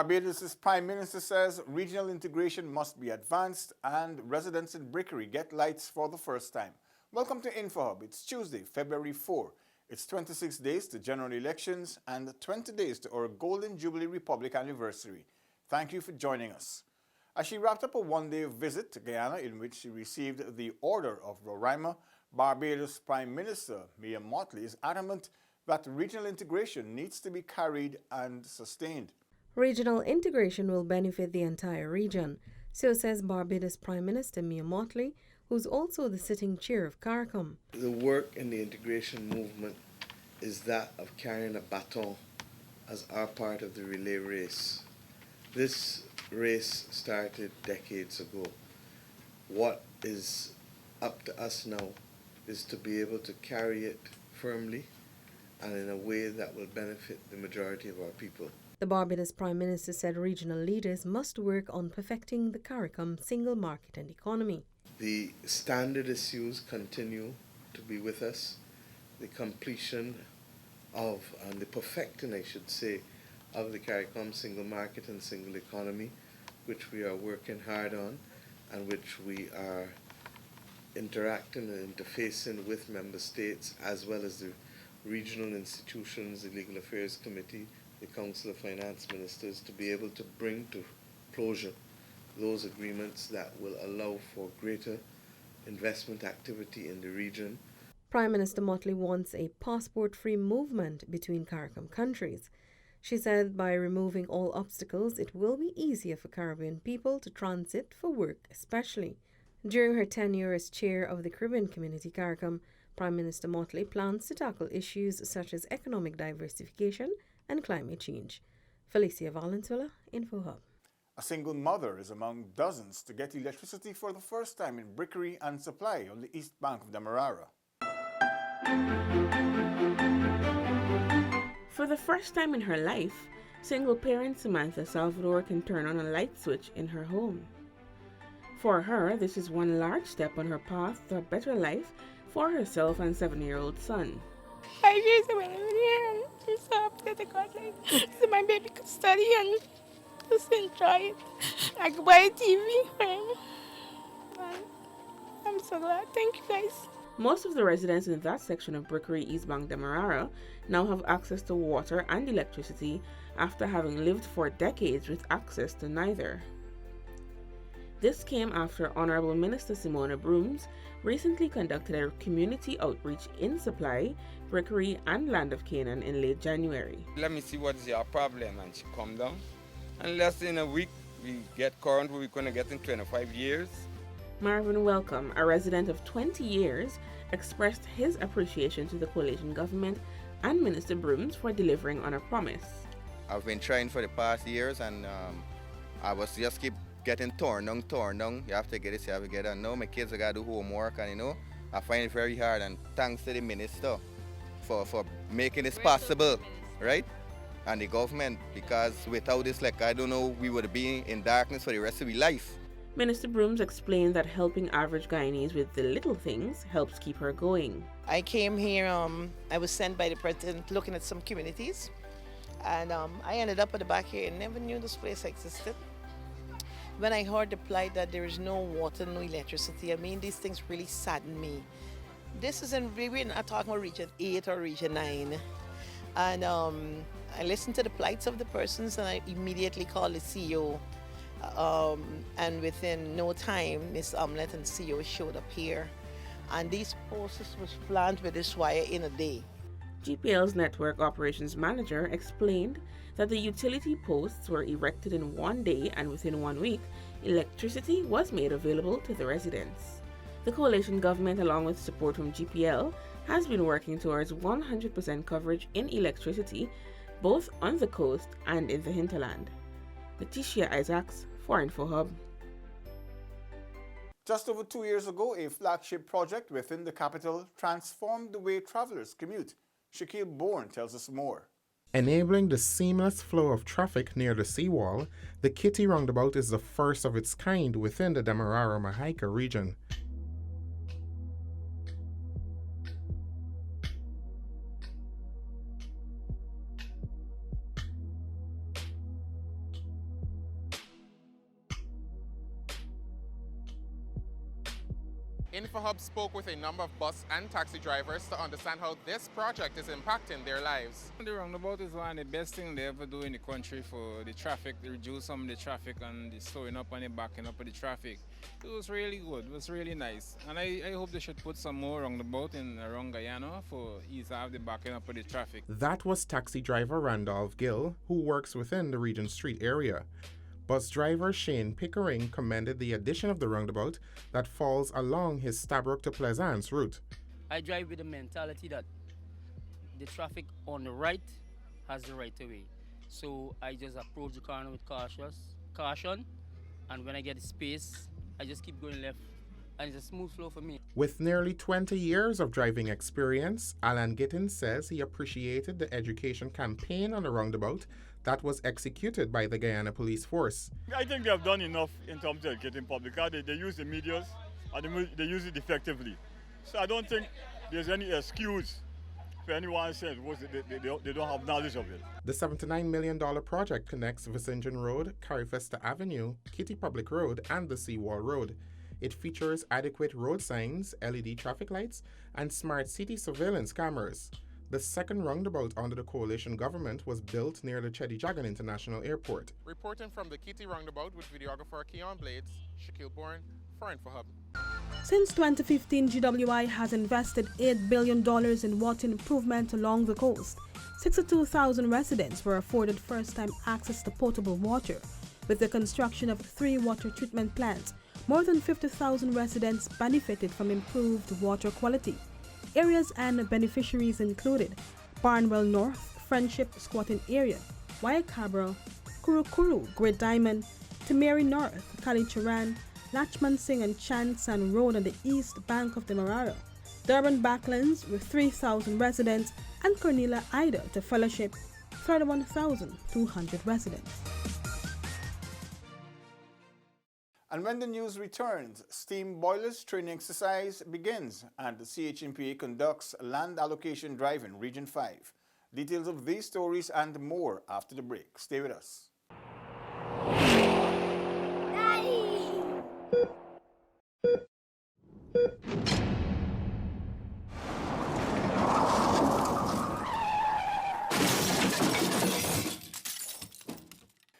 Barbados' Prime Minister says regional integration must be advanced and residents in Brickery get lights for the first time. Welcome to InfoHub. It's Tuesday, February 4. It's 26 days to general elections and 20 days to our Golden Jubilee Republic anniversary. Thank you for joining us. As she wrapped up a one-day visit to Guyana in which she received the Order of Roraima, Barbados Prime Minister Mia Mottley is adamant that regional integration needs to be carried and sustained. Regional integration will benefit the entire region, so says Barbados Prime Minister Mia Mottley, who's also the sitting chair of CARICOM. The work in the integration movement is that of carrying a baton as our part of the relay race. This race started decades ago. What is up to us now is to be able to carry it firmly and in a way that will benefit the majority of our people. The Barbados Prime Minister said regional leaders must work on perfecting the CARICOM single market and economy. The standard issues continue to be with us. The completion of, and the perfecting, I should say, of the CARICOM single market and single economy, which we are working hard on and which we are interacting and interfacing with member states as well as the regional institutions, the Legal Affairs Committee, the Council of Finance Ministers, to be able to bring to closure those agreements that will allow for greater investment activity in the region. Prime Minister Mottley wants a passport-free movement between CARICOM countries. She said by removing all obstacles, it will be easier for Caribbean people to transit for work especially. During her tenure as chair of the Caribbean Community CARICOM, Prime Minister Mottley plans to tackle issues such as economic diversification and climate change. Felicia Valenzuela, InfoHub. A single mother is among dozens to get electricity for the first time in Brickery and Supply on the east bank of Demerara. For the first time in her life, single parent Samantha Salvador can turn on a light switch in her home. For her, this is one large step on her path to a better life for herself and 7-year-old son. 5 years away, I'm just so upset I got like, so my baby could study and just enjoy it. I could buy a TV for him. And I'm so glad. Thank you guys. Most of the residents in that section of Brickery, East Bank, Demerara now have access to water and electricity after having lived for decades with access to neither. This came after Honourable Minister Simona Brooms recently conducted a community outreach in Supply, Brickery and Land of Canaan in late January. Let me see what is your problem, and she come down. And less than a week, we get current where we're going to get in 25 years. Marvin Welcome, a resident of 20 years, expressed his appreciation to the coalition government and Minister Brooms for delivering on a promise. I've been trying for the past years and I was just keep getting torn down. You have to get it, you have to get it. And now my kids have got to do homework and I find it very hard, and thanks to the minister for making this possible, right? And the government, because without this, like, I don't know, we would be in darkness for the rest of our life. Minister Brooms explained that helping average Guyanese with the little things helps keep her going. I came here, I was sent by the president looking at some communities, and I ended up at the back here and never knew this place existed. When I heard the plight that there is no water, no electricity, I mean, these things really sadden me. This isn't, we're not talking about Region 8 or Region 9. And I listened to the plights of the persons and I immediately called the CEO. And within no time, Ms. Omelette and CEO showed up here. And these posts was planted with this wire in a day. GPL's network operations manager explained that the utility posts were erected in one day and within 1 week, electricity was made available to the residents. The coalition government, along with support from GPL, has been working towards 100% coverage in electricity, both on the coast and in the hinterland. Letitia Isaacs for InfoHub. Just over 2 years ago, a flagship project within the capital transformed the way travelers commute. Shaquille Bourne tells us more. Enabling the seamless flow of traffic near the seawall, the Kitty Roundabout is the first of its kind within the Demerara-Mahaica region. InfoHub spoke with a number of bus and taxi drivers to understand how this project is impacting their lives. The roundabout is one of the best things they ever do in the country for the traffic, to reduce some of the traffic and the slowing up and the backing up of the traffic. It was really good, it was really nice. And I hope they should put some more roundabout in around Guyana for ease of the backing up of the traffic. That was taxi driver Randolph Gill, who works within the Regent Street area. Bus driver Shane Pickering commended the addition of the roundabout that falls along his Stabroek to Plaisance route. I drive with the mentality that the traffic on the right has the right of way. So I just approach the corner with caution, and when I get space, I just keep going left, and it's a smooth flow for me. With nearly 20 years of driving experience, Alan Gittins says he appreciated the education campaign on the roundabout that was executed by the Guyana Police Force. I think they have done enough in terms of educating public. They use the medias and they use it effectively. So I don't think there's any excuse for anyone saying they don't have knowledge of it. The $79 million project connects Vicingen Road, Carifesta Avenue, Kitty Public Road, and the Seawall Road. It features adequate road signs, LED traffic lights, and smart city surveillance cameras. The second roundabout under the coalition government was built near the Cheddi Jagan International Airport. Reporting from the Kitty roundabout with videographer Keon Blades, Shaquille Bourne for InfoHub. Since 2015, GWI has invested $8 billion in water improvement along the coast. 62,000 residents were afforded first-time access to potable water. With the construction of 3 water treatment plants, more than 50,000 residents benefited from improved water quality. Areas and beneficiaries included Barnwell North, Friendship Squatting Area, Waikabra, Kurukuru, Great Diamond, Timeri North, Kalicharan, Lachman Singh and Chansan Road on the east bank of the Marara, Durban Backlands with 3,000 residents, and Cornelia Ida to Fellowship, 31,200 residents. And when the news returns, steam boilers training exercise begins and the CHMPA conducts a land allocation drive in Region 5. Details of these stories and more after the break. Stay with us.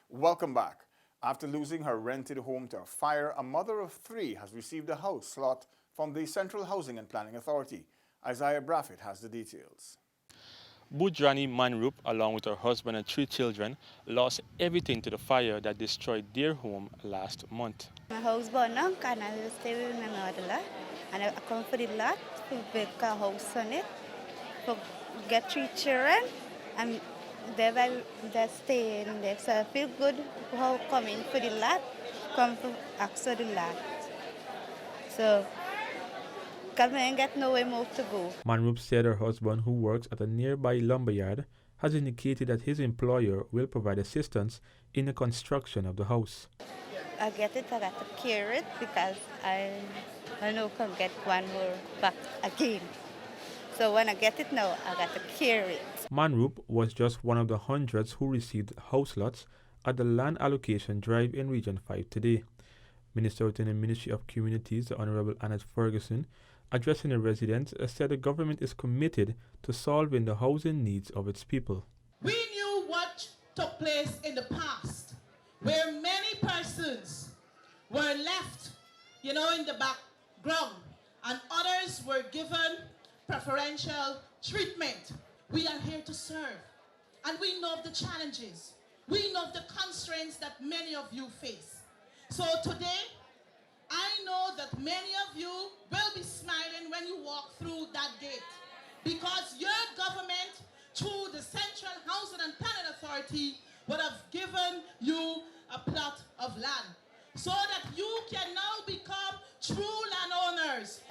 Welcome back. After losing her rented home to a fire, a mother of 3 has received a house lot from the Central Housing and Planning Authority. Isaiah Braffett has the details. Budrani Manrup, along with her husband and 3 children, lost everything to the fire that destroyed their home last month. My house burned down and I stay with my mother and I come for the lot to build a house on it, to get 3 children and they stay in there. So I feel good how coming for the lot, come to ask for the lot. So because I ain't got nowhere more to go. Manrup said her husband, who works at a nearby lumberyard, has indicated that his employer will provide assistance in the construction of the house. I get it, I got to carry it because I know can get one more back again. So when I get it now, I got to carry it. Manrup was just one of the hundreds who received house lots at the land allocation drive in Region 5 today. Minister within the Ministry of Communities, the Honorable Annette Ferguson, addressing the residents, said the government is committed to solving the housing needs of its people. We knew what took place in the past, where many persons were left, in the background, and others were given preferential treatment. We are here to serve, and we know the challenges. We know the constraints that many of you face. So today, I know that many of you will be smiling when you walk through that gate, because your government, through the Central Housing and Planning Authority, would have given you a plot of land so that you can now become true landowners.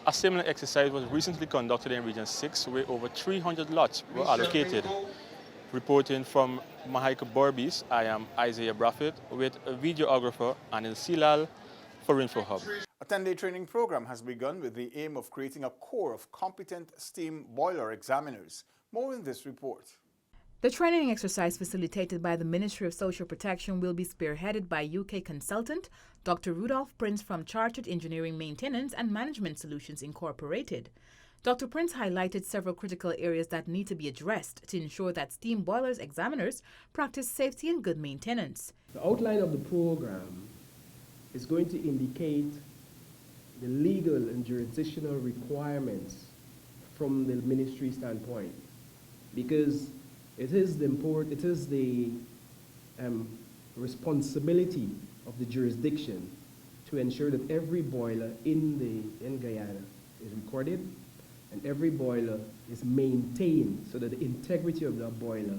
A similar exercise was recently conducted in Region 6, where over 300 lots were allocated. Reporting from Mahaika Borbis, I am Isaiah Braffett with videographer Anil Silal for InfoHub. A 10-day training program has begun with the aim of creating a core of competent steam boiler examiners. More in this report. The training exercise facilitated by the Ministry of Social Protection will be spearheaded by UK consultant Dr. Rudolph Prince from Chartered Engineering Maintenance and Management Solutions Incorporated. Dr. Prince highlighted several critical areas that need to be addressed to ensure that steam boilers examiners practice safety and good maintenance. The outline of the program is going to indicate the legal and jurisdictional requirements from the ministry standpoint, because it is the responsibility of the jurisdiction to ensure that every boiler in Guyana is recorded and every boiler is maintained so that the integrity of that boiler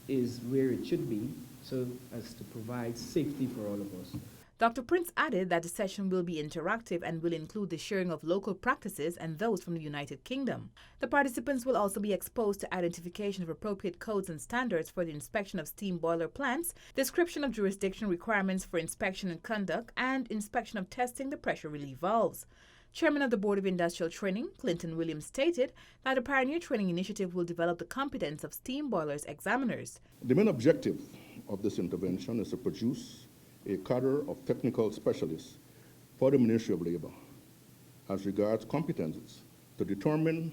is where it should be, so as to provide safety for all of us. Dr. Prince added that the session will be interactive and will include the sharing of local practices and those from the United Kingdom. The participants will also be exposed to identification of appropriate codes and standards for the inspection of steam boiler plants, description of jurisdiction requirements for inspection and conduct, and inspection of testing the pressure relief valves. Chairman of the Board of Industrial Training, Clinton Williams, stated that the Pioneer Training Initiative will develop the competence of steam boilers examiners. The main objective of this intervention is to produce a cadre of technical specialists for the Ministry of Labour as regards competences to determine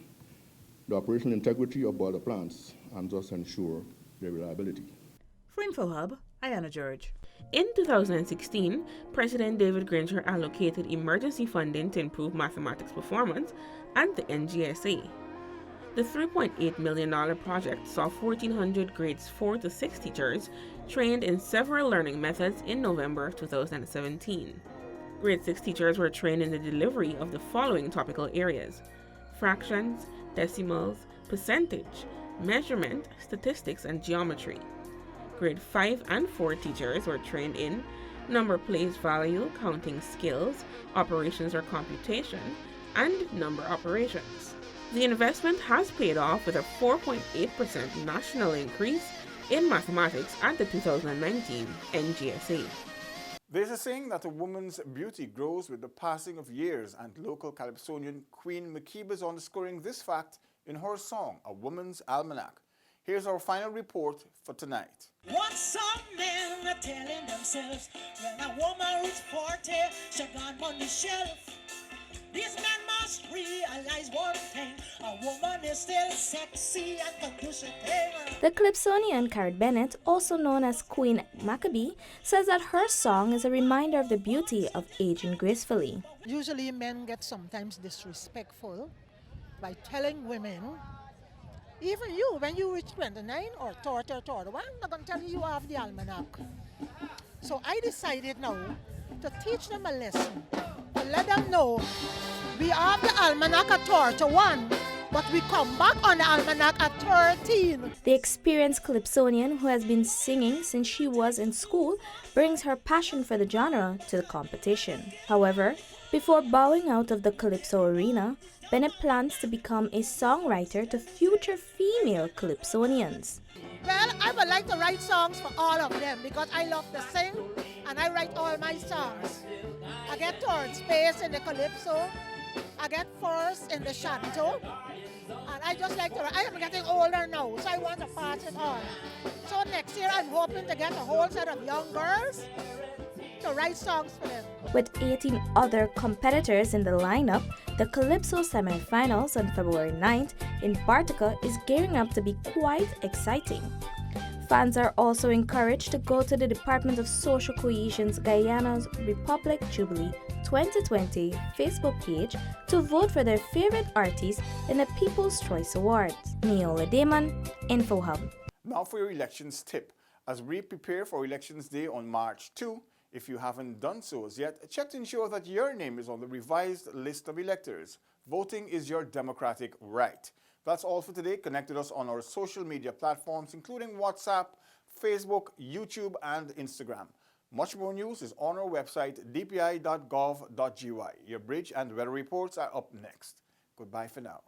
the operational integrity of boiler plants and thus ensure their reliability. For InfoHub, Ayana George. In 2016, President David Granger allocated emergency funding to improve mathematics performance at the NGSA. The $3.8 million project saw 1,400 grades 4 to 6 teachers trained in several learning methods in November 2017. Grade 6 teachers were trained in the delivery of the following topical areas: fractions, decimals, percentage, measurement, statistics, and geometry. Grade 5 and 4 teachers were trained in number place value, counting skills, operations or computation, and number operations. The investment has paid off with a 4.8% national increase in mathematics at the 2019 NGSA. There's a saying that a woman's beauty grows with the passing of years, and local Calypsonian Queen Makeba is underscoring this fact in her song, A Woman's Almanac. Here's our final report for tonight. What some men are telling themselves, when a woman reaches 40, she gone on the shelf. These men must realize one thing, a woman is still sexy and can do she thing. The Calypsonian Carrot Bennett, also known as Queen Maccabee, says that her song is a reminder of the beauty of aging gracefully. Usually men get sometimes disrespectful by telling women, even you, when you reach 29 or 30 or 31, they're going to tell you have the almanac. So I decided now to teach them a lesson, to let them know we have the almanac at 31, but we come back on the almanac at 13. The experienced Calypsonian, who has been singing since she was in school, brings her passion for the genre to the competition. However, before bowing out of the Calypso arena, Bennett plans to become a songwriter to future female Calypsonians. Well, I would like to write songs for all of them because I love to sing and I write all my songs. I get third space in the Calypso, I get first in the Shanto, and I just like to write. I am getting older now, so I want to pass it on. So next year I'm hoping to get a whole set of young girls to write songs for them. With 18 other competitors in the lineup, the Calypso semi-finals on February 9th in Bartica is gearing up to be quite exciting. Fans are also encouraged to go to the Department of Social Cohesion's Guyana's Republic Jubilee 2020 Facebook page to vote for their favorite artist in the People's Choice Awards. Neola Damon, InfoHub. Now for your elections tip. As we prepare for Elections Day on March 2, if you haven't done so as yet, check to ensure that your name is on the revised list of electors. Voting is your democratic right. That's all for today. Connect with us on our social media platforms, including WhatsApp, Facebook, YouTube, and Instagram. Much more news is on our website, dpi.gov.gy. Your bridge and weather reports are up next. Goodbye for now.